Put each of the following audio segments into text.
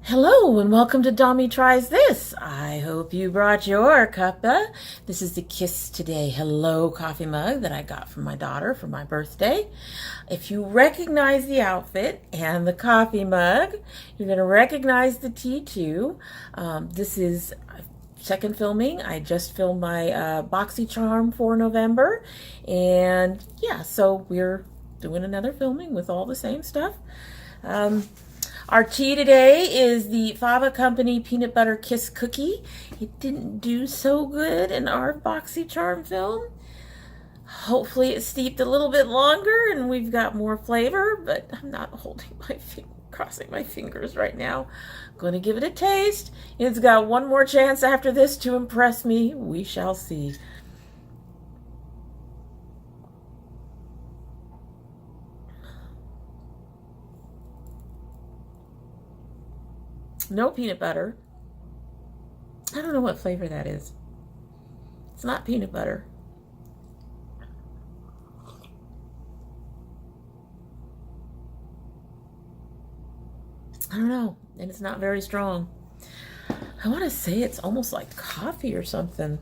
Hello and welcome to domytriesthis. I hope you brought your cuppa. This is the Kiss Today Hello coffee mug that I got from my daughter for my birthday. If you recognize the outfit and the coffee mug, you're going to recognize the tea too. This is second filming. I just filmed my BoxyCharm for November, and yeah, so we're doing another filming with all the same stuff. Our tea today is the Fava Company Peanut Butter Kiss Cookie. It didn't do so good in our BoxyCharm film. Hopefully it steeped a little bit longer and we've got more flavor, but I'm not holding my crossing my fingers right now. I'm going to give it a taste. It's got one more chance after this to impress me. We shall see. No peanut butter. I don't know what flavor that is. It's not peanut butter. I don't know. And it's not very strong. I want to say it's almost like coffee or something.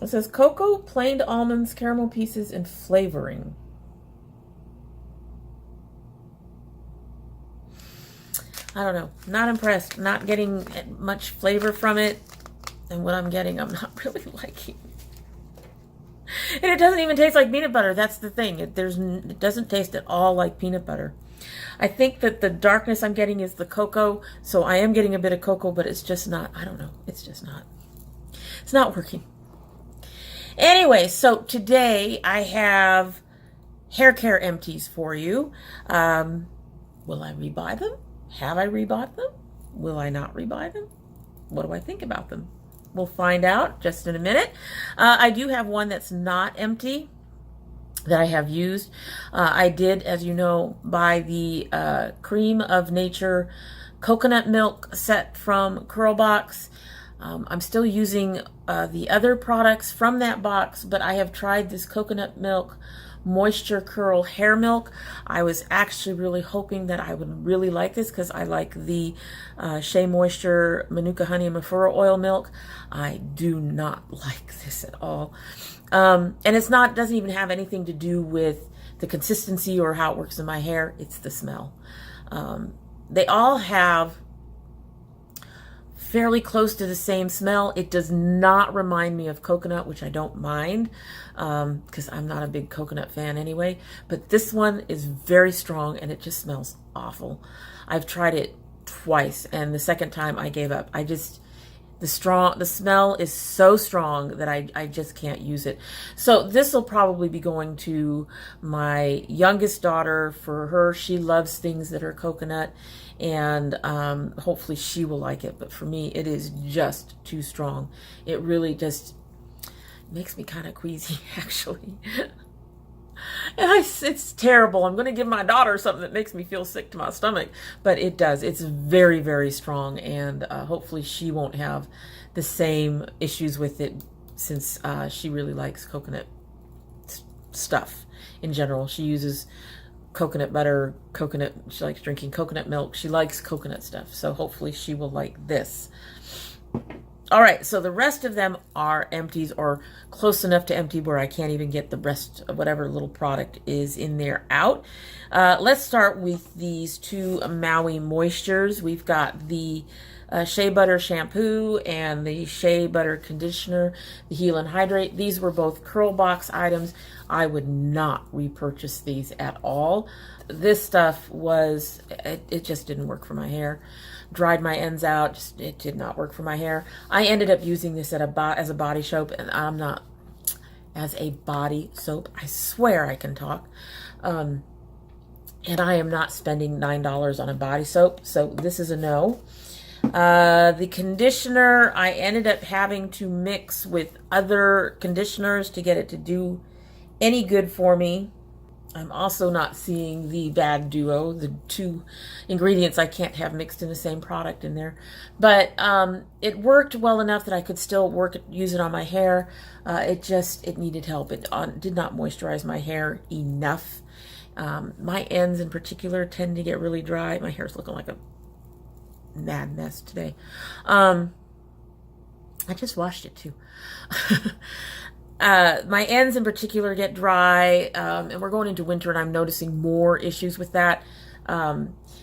It says cocoa, planed almonds, caramel pieces, and flavoring. I don't know. Not impressed. Not getting much flavor from it. And what I'm getting, I'm not really liking. And it doesn't even taste like peanut butter. That's the thing. It doesn't taste at all like peanut butter. I think that the darkness I'm getting is the cocoa. So I am getting a bit of cocoa, but it's just not. I don't know. It's just not. It's not working. Anyway, so today I have hair care empties for you. Will I rebuy them? Have I rebought them? Will I not rebuy them? What do I think about them? We'll find out just in a minute. I do have one that's not empty that I have used. I did, as you know, buy the Cream of Nature coconut milk set from Curlbox. I'm still using the other products from that box, but I have tried this coconut milk moisture curl hair milk. I was actually really hoping that I would really like this because I like the Shea Moisture Manuka honey and Mafura oil milk. I do not like this at all. And it's not, doesn't even have anything to do with the consistency or how it works in my hair. It's the smell. They all have fairly close to the same smell. It does not remind me of coconut, which I don't mind because I'm not a big coconut fan anyway. But this one is very strong and it just smells awful. I've tried it twice and the second time I gave up. The smell is so strong that I just can't use it. So this will probably be going to my youngest daughter. For her, she loves things that are coconut, and hopefully she will like it. But for me, it is just too strong. It really just makes me kind of queasy, actually. And it's terrible. I'm going to give my daughter something that makes me feel sick to my stomach, but it does. It's very, very strong, and hopefully she won't have the same issues with it since she really likes coconut stuff in general. She uses coconut butter, she likes drinking coconut milk. She likes coconut stuff, so hopefully she will like this. All right, so the rest of them are empties or close enough to empty where I can't even get the rest of whatever little product is in there out. Let's start with these two Maui moistures. We've got the Shea Butter Shampoo and the Shea Butter Conditioner, the Heal and Hydrate. These were both Curlbox items. I would not repurchase these at all. This stuff it just didn't work for my hair. Dried my ends out. It did not work for my hair. I ended up using this as a body soap, and as a body soap. I swear I can talk. And I am not spending $9 on a body soap, so this is a no. The conditioner, I ended up having to mix with other conditioners to get it to do any good for me. I'm also not seeing the bad duo, the two ingredients I can't have mixed in the same product in there. But it worked well enough that I could still use it on my hair. It needed help. It did not moisturize my hair enough. My ends in particular tend to get really dry. My hair's looking like a mad mess today. I just washed it too. My ends in particular get dry, and we're going into winter and I'm noticing more issues with that.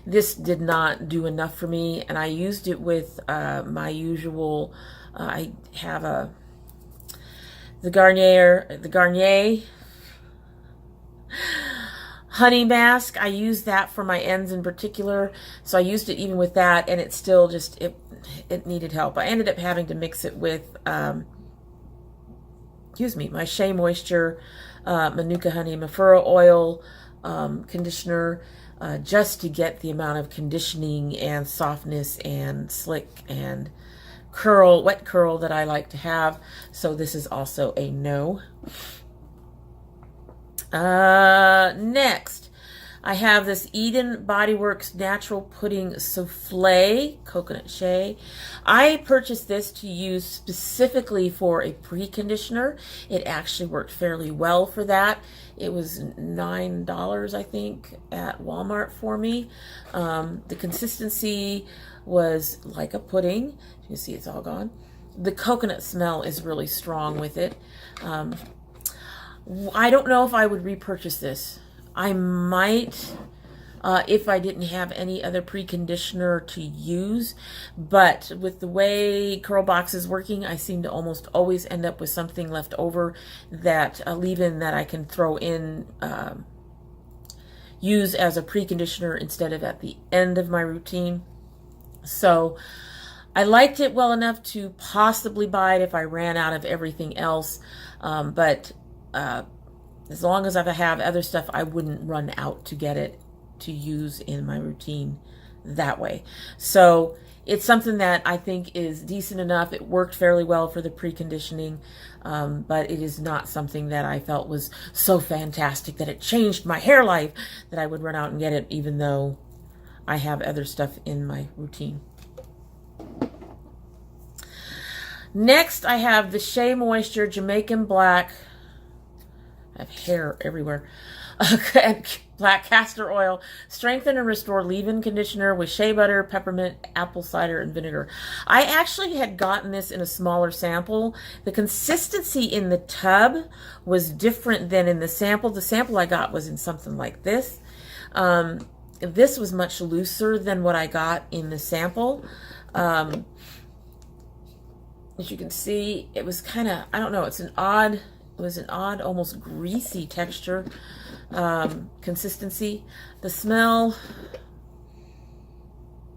This did not do enough for me, and I used it with my usual, I have the Garnier honey mask. I used that for my ends in particular, so I used it even with that, and it still just, it needed help. I ended up having to mix it with, my Shea Moisture, Manuka Honey, Mafura oil, conditioner, just to get the amount of conditioning and softness and slick and wet curl that I like to have. So this is also a no. Next, I have this Eden Bodyworks Natural Pudding Soufflé Coconut Shea. I purchased this to use specifically for a preconditioner. It actually worked fairly well for that. It was $9, I think, at Walmart for me. The consistency was like a pudding. You can see it's all gone. The coconut smell is really strong with it. I don't know if I would repurchase this. I might if I didn't have any other preconditioner to use, but with the way Curl Box is working, I seem to almost always end up with something left over that leave-in that I can throw in, use as a preconditioner instead of at the end of my routine. So I liked it well enough to possibly buy it if I ran out of everything else, but as long as I have other stuff, I wouldn't run out to get it to use in my routine that way. So it's something that I think is decent enough. It worked fairly well for the preconditioning, but it is not something that I felt was so fantastic that it changed my hair life that I would run out and get it, even though I have other stuff in my routine. Next, I have the Shea Moisture Jamaican Black. I have hair everywhere. Black castor oil, strengthen and restore leave-in conditioner with shea butter, peppermint, apple cider, and vinegar. I actually had gotten this in a smaller sample. The consistency in the tub was different than in the sample. The sample I got was in something like this. This was much looser than what I got in the sample. As you can see, it was kind of, I don't know, it was an odd, almost greasy texture, consistency. The smell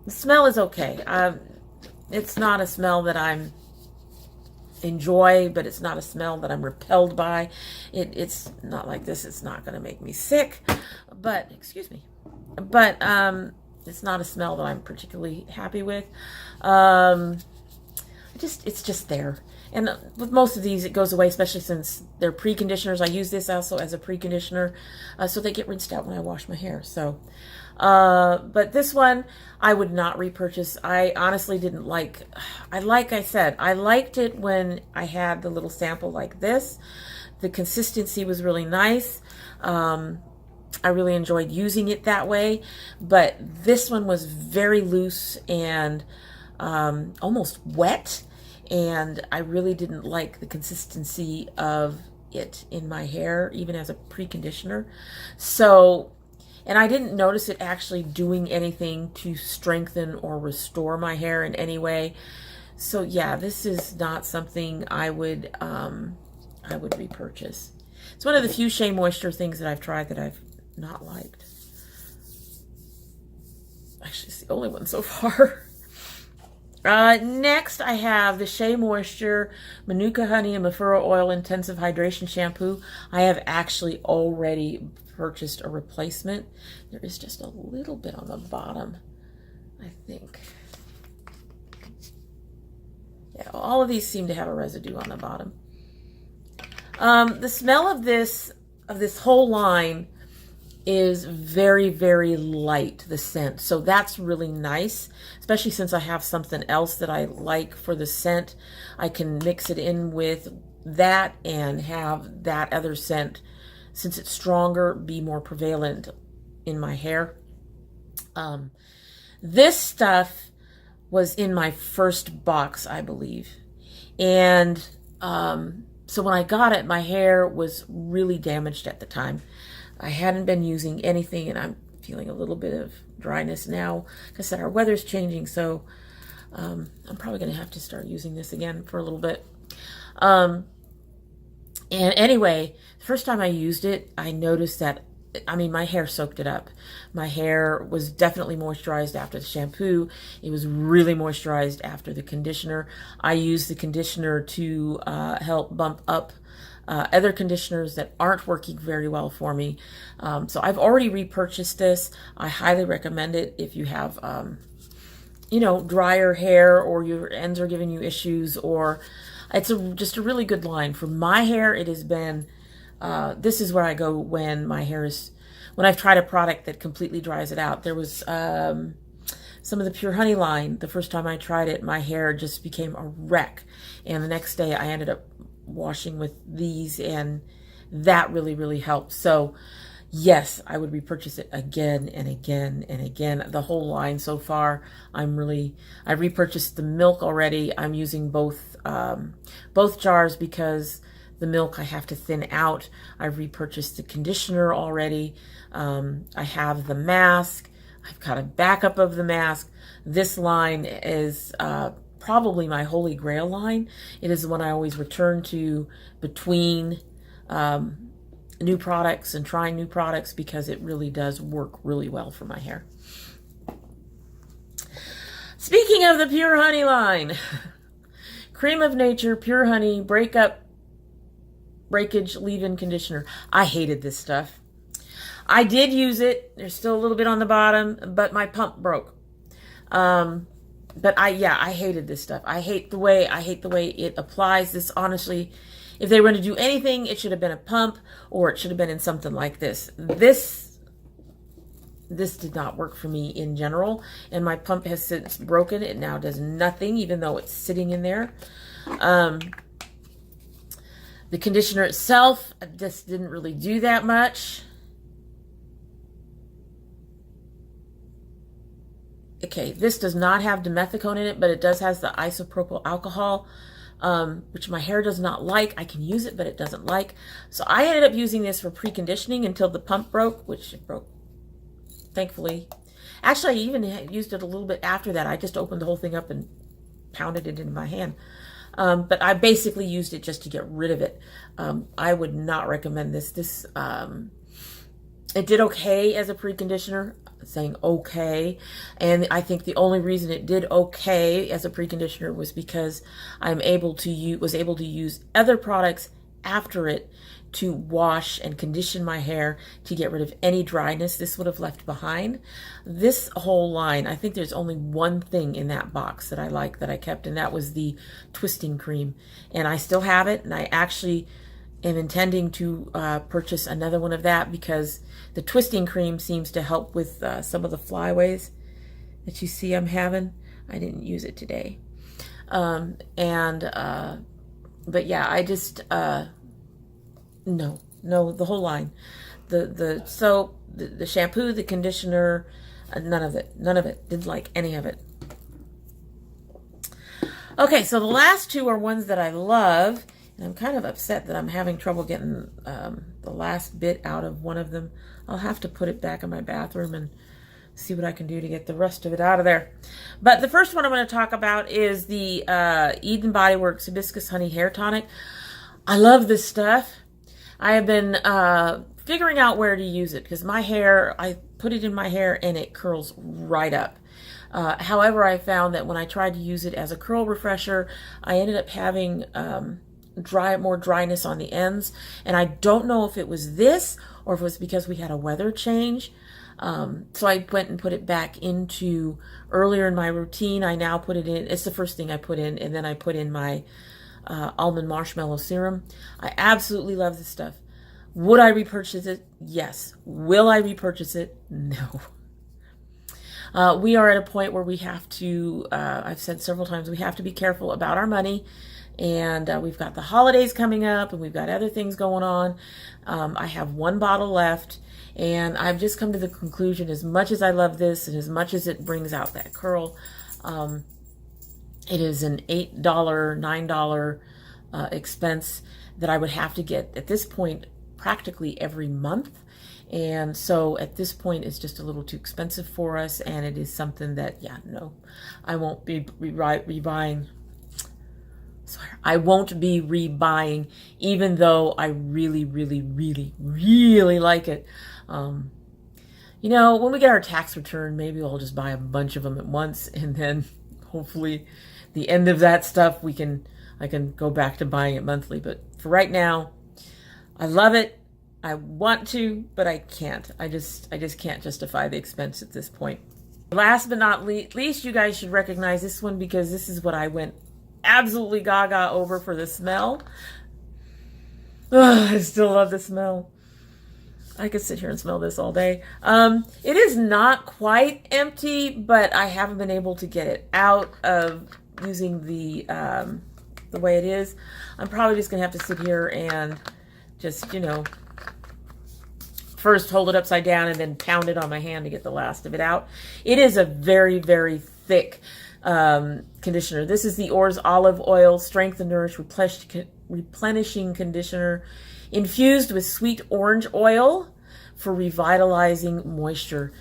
is okay. It's not a smell that I'm enjoy, but it's not a smell that I'm repelled by. It's not like this. It's not going to make me sick, but, excuse me, but it's not a smell that I'm particularly happy with. It's just there. And with most of these, it goes away, especially since they're preconditioners. I use this also as a preconditioner, so they get rinsed out when I wash my hair. So, but this one, I would not repurchase. I honestly didn't like I said, I liked it when I had the little sample like this. The consistency was really nice. I really enjoyed using it that way, but this one was very loose and almost wet. And I really didn't like the consistency of it in my hair, even as a preconditioner. So, and I didn't notice it actually doing anything to strengthen or restore my hair in any way. So yeah, this is not something I would repurchase. It's one of the few Shea Moisture things that I've tried that I've not liked. Actually, it's the only one so far. Next, I have the Shea Moisture Manuka Honey and Mafura Oil Intensive Hydration Shampoo. I have actually already purchased a replacement. There is just a little bit on the bottom, I think. Yeah, all of these seem to have a residue on the bottom. The smell of this whole line is very, very light, the scent. So that's really nice, especially since I have something else that I like for the scent. I can mix it in with that and have that other scent, since it's stronger, be more prevalent in my hair. This stuff, was in my first box, I believe. And so when I got it, my hair was really damaged at the time. I hadn't been using anything, and I'm feeling a little bit of dryness now. Like I said, our weather's changing, so I'm probably going to have to start using this again for a little bit. And anyway, the first time I used it, I noticed that, I mean, my hair soaked it up. My hair was definitely moisturized after the shampoo. It was really moisturized after the conditioner. I used the conditioner to help bump up other conditioners that aren't working very well for me. So I've already repurchased this. I highly recommend it if you have, you know, drier hair, or your ends are giving you issues, or it's just a really good line. For my hair, it has been, this is where I go when my hair is, when I've tried a product that completely dries it out. There was some of the Pure Honey line. The first time I tried it, my hair just became a wreck. And the next day I ended up washing with these, and that really, really helped. So yes, I would repurchase it again and again and again. The whole line so far, I repurchased the milk already. I'm using both jars because the milk I have to thin out. I've repurchased the conditioner already. I have the mask. I've got a backup of the mask. This line is probably my holy grail line. It is the one I always return to between new products and trying new products, because it really does work really well for my hair. Speaking of the Pure Honey line, Cream of Nature Pure Honey Breakage Leave-In Conditioner. I hated this stuff. I did use it. There's still a little bit on the bottom, but my pump broke. But I hated this stuff. I hate the way it applies. This, honestly, if they were going to do anything, it should have been a pump, or it should have been in something like this. This did not work for me in general, and my pump has since broken. It now does nothing, even though it's sitting in there. The conditioner itself just didn't really do that much. Okay, this does not have dimethicone in it, but it does have the isopropyl alcohol, which my hair does not like. I can use it, but it doesn't like. So I ended up using this for preconditioning until the pump broke, which it broke, thankfully. Actually, I even used it a little bit after that. I just opened the whole thing up and pounded it into my hand. But I basically used it just to get rid of it. I would not recommend this. It did okay as a preconditioner, saying okay. And I think the only reason it did okay as a preconditioner was because was able to use other products after it to wash and condition my hair to get rid of any dryness this would have left behind. This whole line, I think there's only one thing in that box that I like, that I kept, and that was the twisting cream. And I still have it, and I actually am intending to purchase another one of that, because the twisting cream seems to help with some of the flyaways that you see I'm having. I didn't use it today. But yeah, I just, no, the whole line. The soap, the shampoo, the conditioner, none of it. Didn't like any of it. Okay, so the last two are ones that I love. And I'm kind of upset that I'm having trouble getting the last bit out of one of them. I'll have to put it back in my bathroom and see what I can do to get the rest of it out of there. But the first one I'm going to talk about is the Eden Bodyworks Hibiscus Honey Hair Tonic. I love this stuff. I have been figuring out where to use it, because my hair, I put it in my hair and it curls right up. However, I found that when I tried to use it as a curl refresher, I ended up having more dryness on the ends, and I don't know if it was this or if it was because we had a weather change. So I went and put it back into earlier in my routine. I now put it in, it's the first thing I put in, and then I put in my almond marshmallow serum. I absolutely love this stuff. Would I repurchase it? Yes. Will I repurchase it? No. We are at a point where we have to, I've said several times, we have to be careful about our money. And we've got the holidays coming up, and we've got other things going on. I have one bottle left, and I've just come to the conclusion, as much as I love this and as much as it brings out that curl, It is an $8, $9 expense that I would have to get at this point practically every month. And so at this point, it's just a little too expensive for us. And it is something that, yeah, no, I won't be rebuying. Sorry, I won't be rebuying, even though I really, really, really, really like it. You know, when we get our tax return, maybe we'll just buy a bunch of them at once, and then hopefully the end of that stuff, I can go back to buying it monthly. But for right now, I love it. I want to, but I can't. I just can't justify the expense at this point. Last but not least, you guys should recognize this one because this is what I went absolutely gaga over for the smell. Ugh, I still love the smell. I could sit here and smell this all day. It is not quite empty, but I haven't been able to get it out of using the way it is. I'm probably just gonna have to sit here and just, you know, first hold it upside down and then pound it on my hand to get the last of it out. It is a very, very thick conditioner. This is the Or's Olive Oil Strength and Nourish Replenishing Conditioner, infused with sweet orange oil for revitalizing moisture.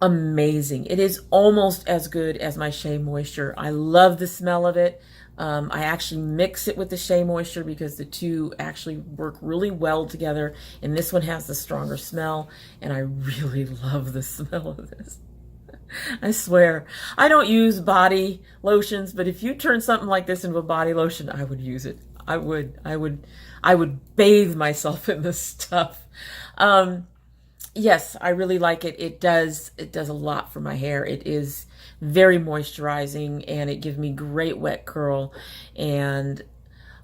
Amazing. It is almost as good as my Shea Moisture. I love the smell of it. I actually mix it with the Shea Moisture because the two actually work really well together, and this one has the stronger smell, and I really love the smell of this. I swear, I don't use body lotions, but if you turn something like this into a body lotion, I would use it. I would bathe myself in this stuff. Yes, I really like it. It does a lot for my hair. It is very moisturizing, and it gives me great wet curl, and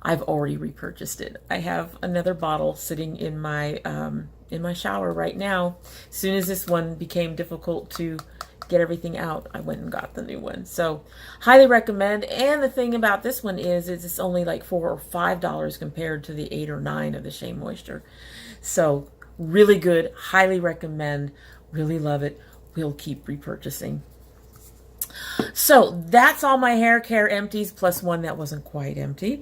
I've already repurchased it. I have another bottle sitting in my shower right now. As soon as this one became difficult to get everything out, I went and got the new one. So highly recommend. And the thing about this one is it's only like $4 or $5 compared to the $8 or $9 of the Shea Moisture. So really good, highly recommend, really love it. We'll keep repurchasing. So that's all my hair care empties, plus one that wasn't quite empty.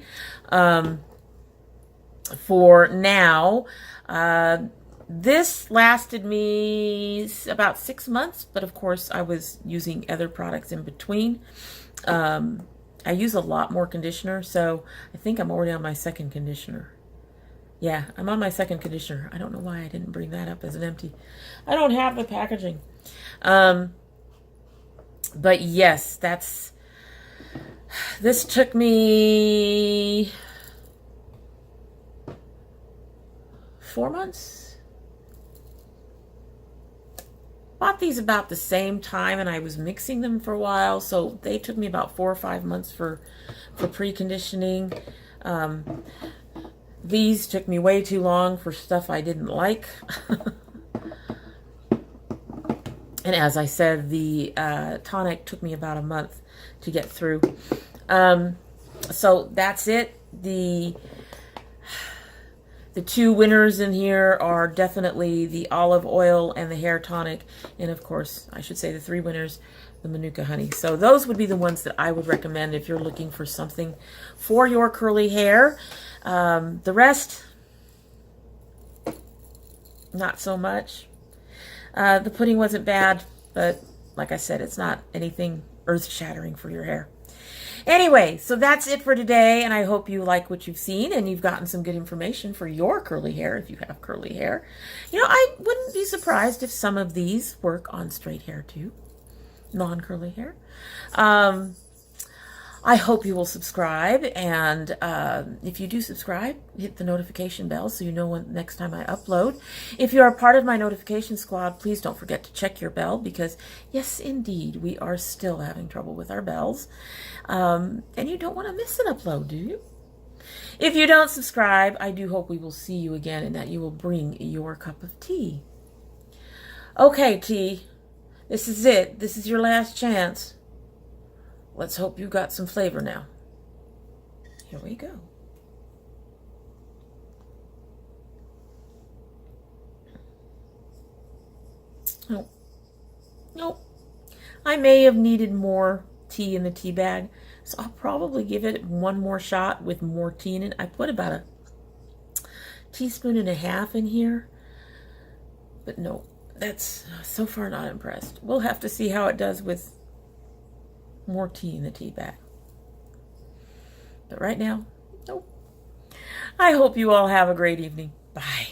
For now, this lasted me about 6 months, but of course I was using other products in between. I use a lot more conditioner, so I think I'm already on my second conditioner. Yeah, I'm on my second conditioner. I don't know why I didn't bring that up as an empty. I don't have the packaging. But yes, this took me 4 months. Bought these about the same time, and I was mixing them for a while, so they took me about 4 or 5 months for pre-conditioning. These took me way too long for stuff I didn't like. And as I said, the tonic took me about a month to get through. So that's it. The two winners in here are definitely the olive oil and the hair tonic. And of course, I should say the 3 winners, the Manuka honey. So those would be the ones that I would recommend if you're looking for something for your curly hair. The rest, not so much. The pudding wasn't bad, but like I said, it's not anything earth-shattering for your hair. Anyway, so that's it for today, and I hope you like what you've seen and you've gotten some good information for your curly hair if you have curly hair. You know, I wouldn't be surprised if some of these work on straight hair too, non-curly hair. I hope you will subscribe, and if you do subscribe, hit the notification bell so you know when next time I upload. If you are part of my notification squad, please don't forget to check your bell, because yes, indeed, we are still having trouble with our bells, and you don't want to miss an upload, do you? If you don't subscribe, I do hope we will see you again and that you will bring your cup of tea. Okay, tea, this is it. This is your last chance. Let's hope you got some flavor now. Here we go. Oh, nope. I may have needed more tea in the tea bag. So I'll probably give it one more shot with more tea in it. I put about a teaspoon and a half in here. But no, that's so far not impressed. We'll have to see how it does with more tea in the tea bag. But right now, nope. I hope you all have a great evening. Bye.